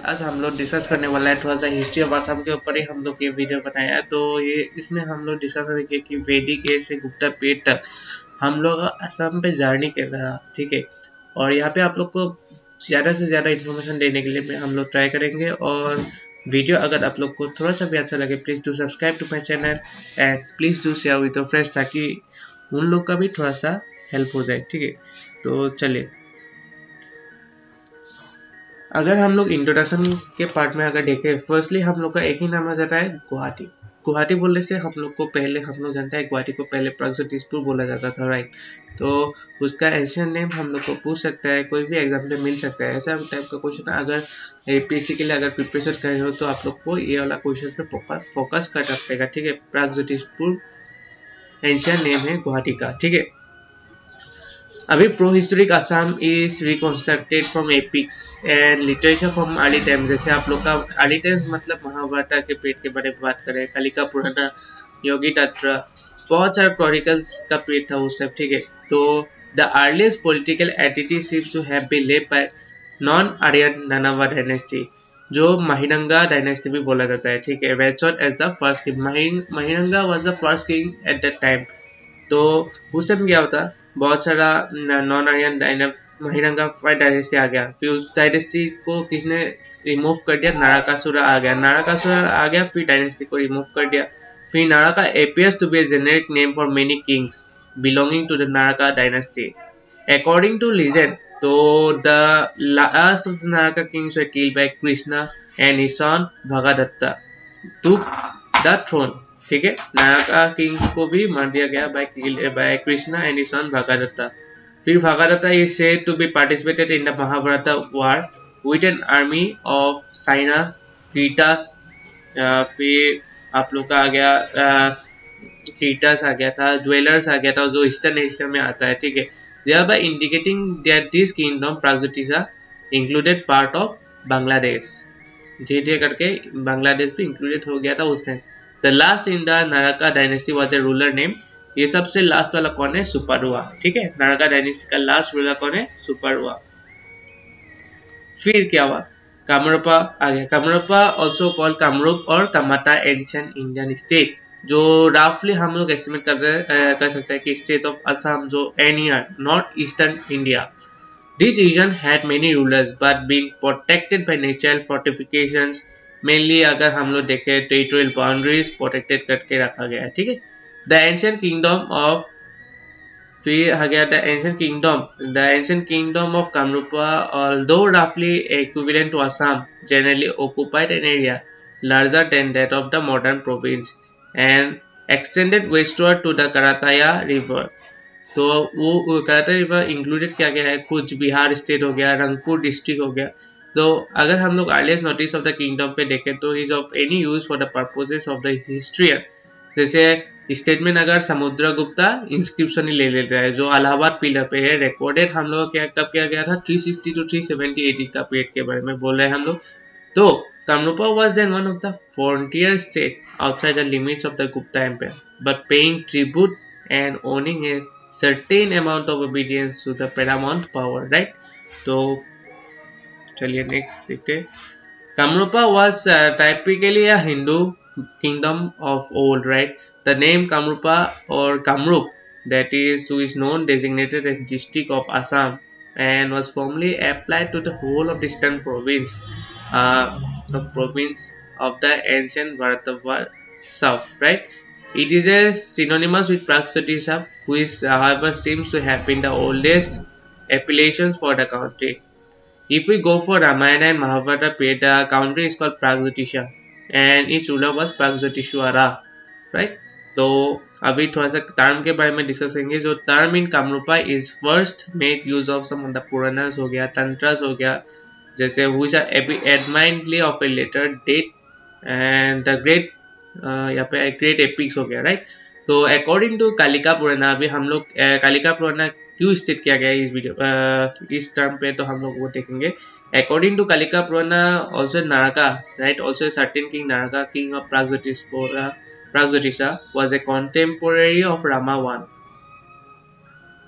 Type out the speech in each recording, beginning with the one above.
आज हम लोग डिस्कस करने वाला है थोड़ा सा हिस्ट्री ऑफ असम के ऊपर ही हम लोग ये वीडियो बनाया है। तो ये इसमें हम लोग डिस्कस करेंगे कि वैदिक एज से गुप्ता पीरियड तक हम लोग असम पे जर्नी कैसा रहा, ठीक है। और यहाँ पे आप लोग को ज़्यादा से ज़्यादा इन्फॉर्मेशन देने के लिए हम लोग ट्राई करेंगे। और वीडियो अगर आप लोग को थोड़ा सा भी अच्छा लगे, please do subscribe to my channel and please do share with your friends, ताकि उन लोग का भी थोड़ा सा हेल्प हो जाए, ठीक है। तो चलिए, अगर हम लोग इंट्रोडक्शन के पार्ट में अगर देखें, फर्स्टली हम लोग का एक ही नाम आ जाता है गुवाहाटी। गुवाहाटी बोलने से हम लोग को पहले हम लोग जानते हैं गुवाहाटी को पहले प्रागज्योतिषपुर बोला जाता था, राइट। तो उसका एशियन नेम हम लोग को पूछ सकता है, कोई भी एग्जाम में मिल सकता है, ऐसा टाइप का क्वेश्चन। अगर एपीएससी के लिए अगर प्रिपरेशन कर रहे हो तो आप लोग को ये वाला क्वेश्चन पे फोकस करना पड़ेगा, ठीक है। प्रागज्योतिषपुर एशियन नेम है गुवाहाटी का, ठीक है। अभी prehistoric Assam is reconstructed from epics and literature from early time. जैसे आप लोग का अर्ली टाइम्स मतलब महाभारत के पीरियड के बारे में बात करें, कालिका पुराना, योगी तत्रा, बहुत सारे क्रॉनिकल्स का पीरियड था उस टाइम, ठीक है। तो the earliest political entity seems to have been led by non Aryan Danava dynasty, जो महिरंगा डायनेस्टी भी बोला जाता है, ठीक है। वेचॉन as the first king, Mahiranga was the first king at that time. तो उस टाइम क्या होता, बहुत सारा नॉन आर्यन महिरंगा डायनेस्टी आ गया, फिर उस डायनेस्टी को किसने रिमूव कर दिया, नाराकासुरा आ गया, नाराकासुरा आ गया, फिर डायनेस्टी को रिमूव कर दिया। फिर नाराका appears to be a generic name for many kings belonging to the Naraka dynasty. According to legend, so the last of the Naraka kings were killed by Krishna and his son Bhagadatta took the throne, ठीक है। नाराका king को भी मार दिया गया by Krishna and his son Bhagadatta. फिर Bhagadatta is said to be participated in the Mahabharata war with an army of Cina Kiratas. फिर आप लोग का आ गया क्रीटास आ गया था, ज्वेलर्स आ गया था, जो ईस्टर्न एशिया में आता है, ठीक है। thereby indicating that this kingdom Pragjyotisa included part of Bangladesh, धीरे करके बांग्लादेश भी इंक्लूडेड हो गया था उस time. The last in the Naraka dynasty was a ruler named, ये सबसे लास्ट वाला कौन है, सुपरवा, ठीक है। नारका डायनेस्टी का लास्ट रूलर कौन है, सुपरवा। फिर क्या हुआ, कामरूपा आ गया। कामरूपा ऑल्सो कॉल्ड कामरूप और कामाटा एंशिएंट इंडियन स्टेट, जो रफली हम लोग एस्टिमेट कर सकते हैं कि स्टेट ऑफ असम जो एनियर north eastern India. This region had many rulers but been protected by natural fortifications. Mainly अगर हम लोग देखें टेरिटोरियल बाउंड्रीज प्रोटेक्टेड करके रखा गया है, ठीक है। द एंशिएंट किंगडम ऑफ, फिर आ गया the ancient kingdom of Kamrupa, although roughly equivalent to Assam, generally occupied an area larger than that of the modern province and extended westward to the Karataya river. तो वो कराता river included किया गया है, कुछ Bihar state हो गया, रंगपुर डिस्ट्रिक्ट हो गया। तो अगर हम लोग earliest notice of the kingdom पे देखें तो is of any use for the purposes of the historian. जैसे स्टेटमेंट अगर समुद्रगुप्ता इंस्क्रिप्शन ही ले लेता है, जो इलाहाबाद पिलर पे है, रिकॉर्डेड हम लोग क्या कब किया गया था, 360 to 370 AD का पीरियड के बारे में बोल रहे हैं हम लोग। तो Kamrupa was then one of the frontier state outside the limits of the Gupta Empire, but paying tribute and owning a certain amount of obedience to the paramount power, right? तो चलिए नेक्स्ट देखते हैं। Kamrupa was typically a Hindu kingdom of old, right? The name Kamrupa or Kamrup, that is, who is known designated as district of Assam and was formerly applied to the whole of the eastern province, of the ancient Bharatavarsha south, right? It is a synonymous with Pragjyotisa, which however seems to have been the oldest appellation for the country. If we go for Ramayana and Mahabharata period, the country is called Pragjyotisha and its ruler was Pragjyotishwara, right? तो अभी थोड़ा सा term के बारे में discuss करेंगे। जो term in Kamarupa is first made use of some of the Puranas हो गया, तंत्रास हो गया, जैसे which are admittedly of a later date and the great यहाँ पे ग्रेट एपिक्स हो गया, राइट। तो अकॉर्डिंग टू कालिका पुराना, अभी हम लोग कालिका पुराना क्यों स्टेट किया गया इस वीडियो इस टर्म पे, तो हम लोग वो देखेंगे According to Kalika Purana, also Naraka, right? Also a certain king Naraka, king of Pragjotisa, was a contemporary of Rama I.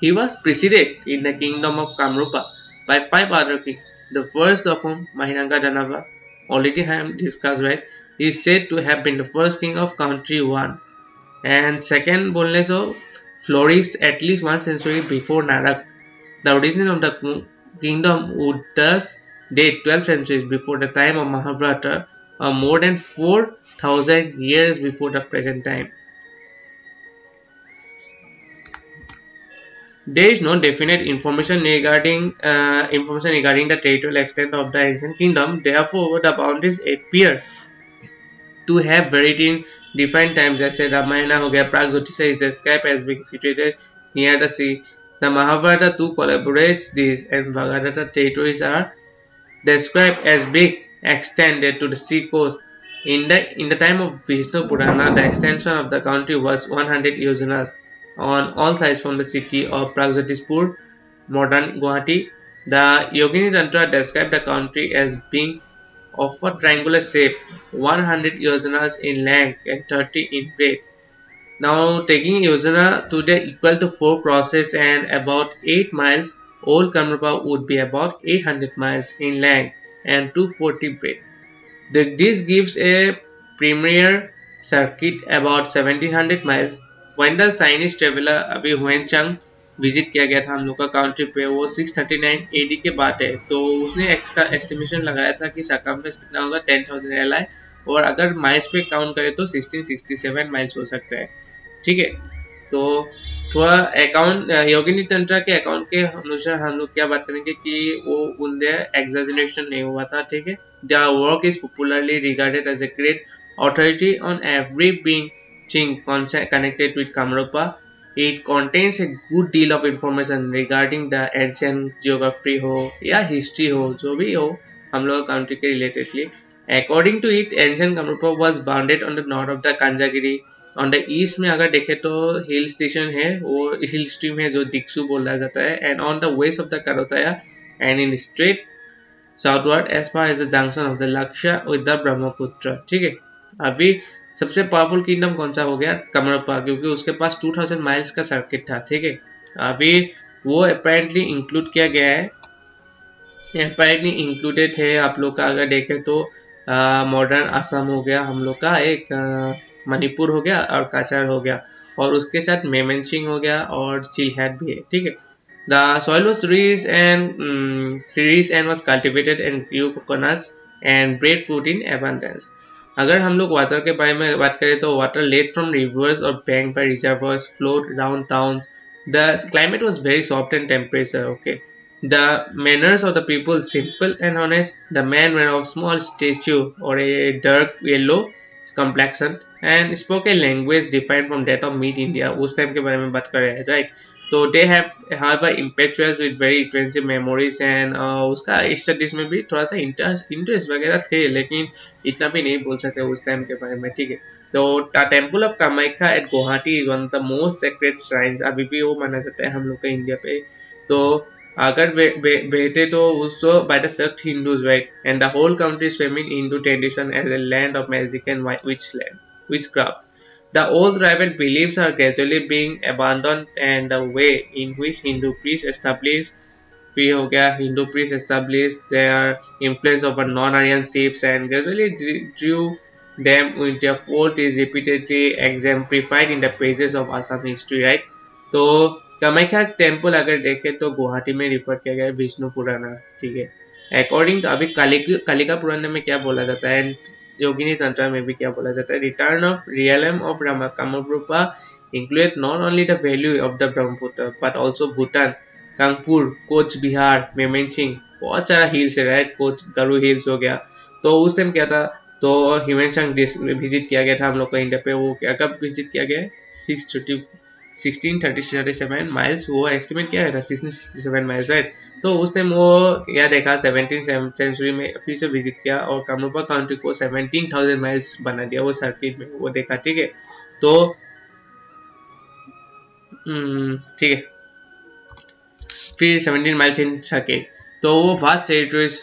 He was preceded in the kingdom of Kamrupa by 5 other kings. The first of whom, Mahiranga Danava, already have discussed, right? He is said to have been the first king of country 1. And second, boneless of flourished at least 1 century before Narak. The origin of the kingdom would thus date 12 centuries before the time of Mahabharata, or more than 4,000 years before the present time. There is no definite information regarding the territorial extent of the ancient kingdom. Therefore, the boundaries appear to have varied in different times. जैसे रामायण हो गया, Pragjotisa is described as being situated near the sea. The Mahabharata too collaborates this, and Bhagavata territories are described as being extended to the sea coast. In the time of Vishnu Purana, the extension of the country was 100 yojanas on all sides from the city of Pragjotispur, modern Guwahati. The Yogini Tantra described the country as being of a triangular shape, 100 yojanas in length and 30 in breadth. Now, taking yojana to the equal to 4 crosses and about 8 miles, old Kamrupa would be about 800 miles in length and 240 breadth. This gives a premier circuit about 1700 miles. When the Chinese traveler अभी हुएनचांग visit किया गया था हम लोग का country पे, वो 639 AD के बाद है, तो उसने एक्स्ट्रा एस्टिमेशन लगाया था कि सरकमफ्रेंस कितना होगा 10,000 LI, और अगर माइल्स पे काउंट करें तो 1667 माइल्स हो सकता है। ठीक है, तो थोड़ा अकाउंट योगिनी तंत्र के अकाउंट के अनुसार हम लोग क्या बात करेंगे कि वो उनसे एग्जैजरेशन नहीं हुआ था। ठीक है, the work is popularly regarded as a great authority on every being thing connected with Kamrupa. It contains a good deal of information regarding the ancient geography हो या history हो, जो भी हो हम लोग country के रिलेटेडली। According to it, ancient Kamrupa was bounded on the north of the Kanjagiri. On the east में अगर देखें तो हिल स्टेशन है, वो हिल स्ट्रीम है जो दिक्सू बोला जाता है, and on the west of the Karatoya and in straight southward as far as the junction of the Lakshya with the Brahmaputra. ठीक है, अभी सबसे पावरफुल किंगडम कौन सा हो गया? कमरप्पा, क्योंकि उसके पास 2000 माइल्स का सर्किट था। ठीक है, अभी वो अपेरेंटली इंक्लूड किया गया है, अपेरेंटली इंक्लूडेड है आप लोग का अगर देखें तो मॉडर्न असम हो गया हम लोग का, एक मणिपुर हो गया और काचार हो गया, और उसके साथ मेमेंचिंग हो गया और चिलहैट भी है। ठीक है, the soil was rich and was cultivated and grew coconuts and bread fruit in abundance. अगर हम लोग वाटर के बारे में बात करें तो वाटर लेड फ्रॉम रिवर्स और bank by reservoirs flowed around towns. The climate was very soft and temperature. Okay, the manners of the people simple and honest. The men were of small stature or a dark yellow complexion and spoke a language different from that of mid India. उस time के बारे में बात कर रहे हैं, right? तो they have however impetuous with very intensive memories and उसका स्टडीज में भी थोड़ा सा इंटरेस्ट वगैरह थे, लेकिन इतना भी नहीं बोल सकते उस टाइम के बारे में। ठीक है, तो temple of Kamakhya at Guwahati is one of the most sacred shrines, अभी भी वो माना जाता है हम लोग का इंडिया पे। तो अगर बेटे तो उसको by the sect Hindus, right? And the whole country is swimming into tradition as a land of magic and witchcraft. The old tribal beliefs are gradually being abandoned, and the way in which Hindu priests established their influence over non-Aryan ships and gradually drew them into their fold is repeatedly exemplified in the pages of Assam history, right? तो Kamakhya temple अगर देखें तो गुवाहाटी में refer किया गया है विष्णु पुराना। ठीक है, अकॉर्डिंग टू अभी कालिका पुराण में क्या बोला जाता है, योगिनी तंत्र में भी क्या बोला जाता है, return of realm of Rama Kamarupa include not only the value of the Brahmaputra but also Bhutan, Kangpur, Cooch Behar, Mymensingh, बहुत सारा हिल्स है, राइट? कोच गरु हिल्स हो गया। तो उस टाइम क्या था, तो ह्यूमेनचांग विजिट किया गया था हम लोग को इंडिया पे। वो क्या कब विजिट किया गया है? 1637 माइल्स वो एस्टिमेट किया गया था, 1667 माइल्स, राइट? तो उस टाइम वो क्या देखा, 17th सेंचुरी में फिर से विजिट किया और कामरूपा काउंटी को 17,000 माइल्स बना दिया वो सर्किट में, वो देखा। ठीक है, तो ठीक है, फिर 17 माइल्स इन सर्किट। तो वो वास्ट टेरिटरीज,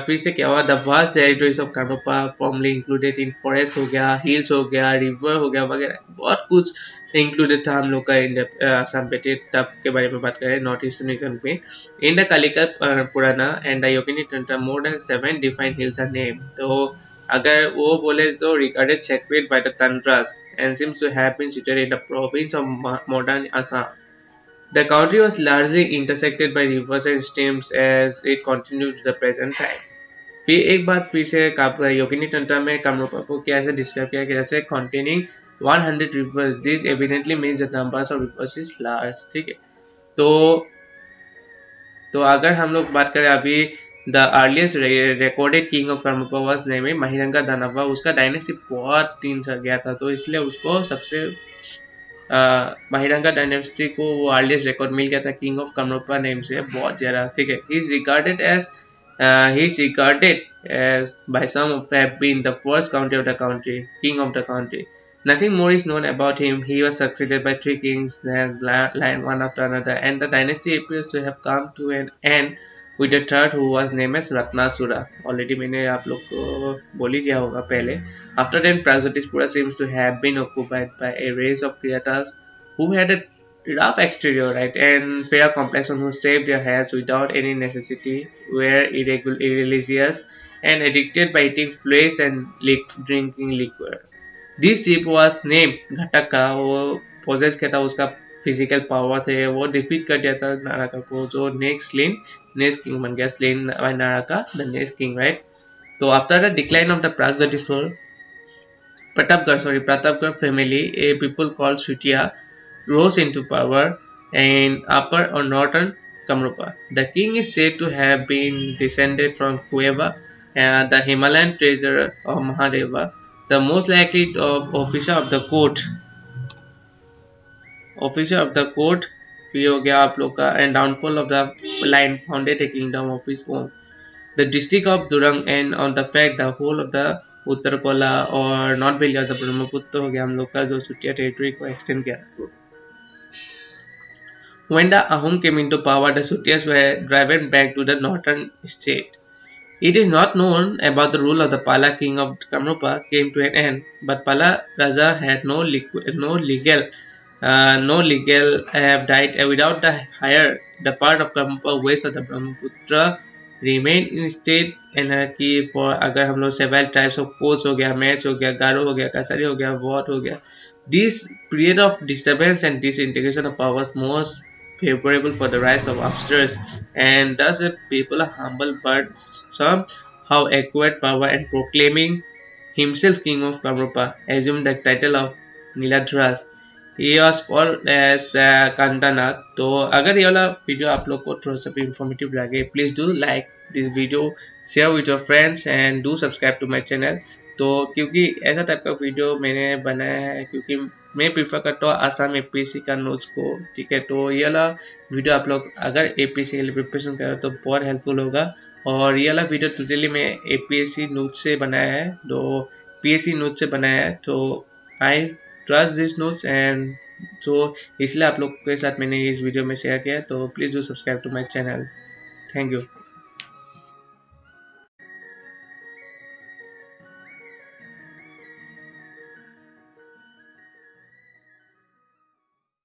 फिर से क्या हुआ, the vast territories of Kamrupa formally included in forest हो गया, हिल्स हो गया, रिवर हो गया वगैरह, बहुत कुछ इंक्लूडेड था हम लोग का इन असम पे। तब के बारे में बात करें नॉर्थ ईस्टर्न रीजन पे, इन द कालिका पुराना and the Yogini Tantra more than 7 defined hills are name. तो अगर वो बोले तो regarded sacred by the Tantras and seems to have been sited in the province of modern Assam. The country was largely intersected by rivers and streams as it continued to the present time. फिर एक बात फिर से योगिनी तंत्र में कामरूपा को क्या ऐसे डिस्क्राइब किया गया जैसे containing 100 rivers. This evidently means the numbers of rivers is large. ठीक है, तो अगर हम लोग बात करें अभी the earliest recorded king of Kamrupa was name है महिरंगा दानवा। उसका डायनेस्टी बहुत दिन चल गया था, तो इसलिए उसको सबसे महिरंगा डायनेस्टी को वो अर्लीस्ट रिकॉर्ड मिल गया था किंग ऑफ कामरूपा नेम से बहुत ज्यादा। ठीक है, he is regarded as by some of have been the first county of the country, king of the country. Nothing more is known about him. He was succeeded by 3 kings, then line one after another, and the dynasty appears to have come to an end with the third, who was named as Ratnasura. Already मैंने आप लोग को बोल ही दिया होगा पहले। After then, Pragjyotispura seems to have been occupied by a race of creators who had a rough exterior, right, and fair complexion, who shaved their heads without any necessity, were irreligious, and addicted by eating flesh and drinking liquor. This ship was name Ghataka, वो possess किया था, उसका physical power थे, वो defeat कर दिया था नाराका को, जो नेक्स्ट किंग बन गया, slain by Naraka the next king, right. तो after the decline of the Pragjyotishpur Pratapgarh family, a people called Shutia rose into power in upper or northern Kamrupa. The king is said to have been descended from Kueva, the Himalayan treasurer of Mahadeva. The most likely officer of the court फिर हो गया आप लोग का, and downfall of the line founded a kingdom of his own. The district of Durang and on the fact the whole of the Uttar Kola और north valley of the Brahmaputra हो गया हम लोग का, जो चुटिया टेरिटरी को एक्सटेंड किया। When the Ahom came into power, the Sutias were driven back to the northern state. It is not known about the rule of the Pala king of Kamrupa came to an end, but Pala Raja had no legal have died without the higher. The part of Kamrupa west of the Brahmaputra remained in state anarchy for अगर हम लोग several types of codes हो गया, match हो गया, गारो हो गया, कसरी हो गया, वॉट हो गया. This period of disturbance and disintegration of power was most favorable for the rise of upstarts, and thus the people are humble but somehow acquired power and proclaiming himself king of Kamrupa assumed the title of Niladhras. He was called as Kantanath. तो अगर ये वाला video आप लोग को थोड़ा सा भी इंफॉर्मेटिव लगे, please do like this video, share with your friends and do subscribe to my channel. तो क्योंकि ऐसा टाइप का वीडियो मैंने बनाया है क्योंकि मैं प्रीफर करता हूँ आसाम एपीएससी का नोट्स को, ठीक है। तो ये वाला वीडियो आप लोग अगर एपीएससी के लिए प्रिपरेशन करें तो बहुत हेल्पफुल होगा। और ये वाला वीडियो टोटली मैं एपीएससी नोट्स से बनाया है, तो पीएससी नोट्स से बनाया है, तो I trust this notes and तो इसलिए आप लोग के साथ मैंने इस वीडियो में शेयर किया। तो please do subscribe to my channel. Thank you.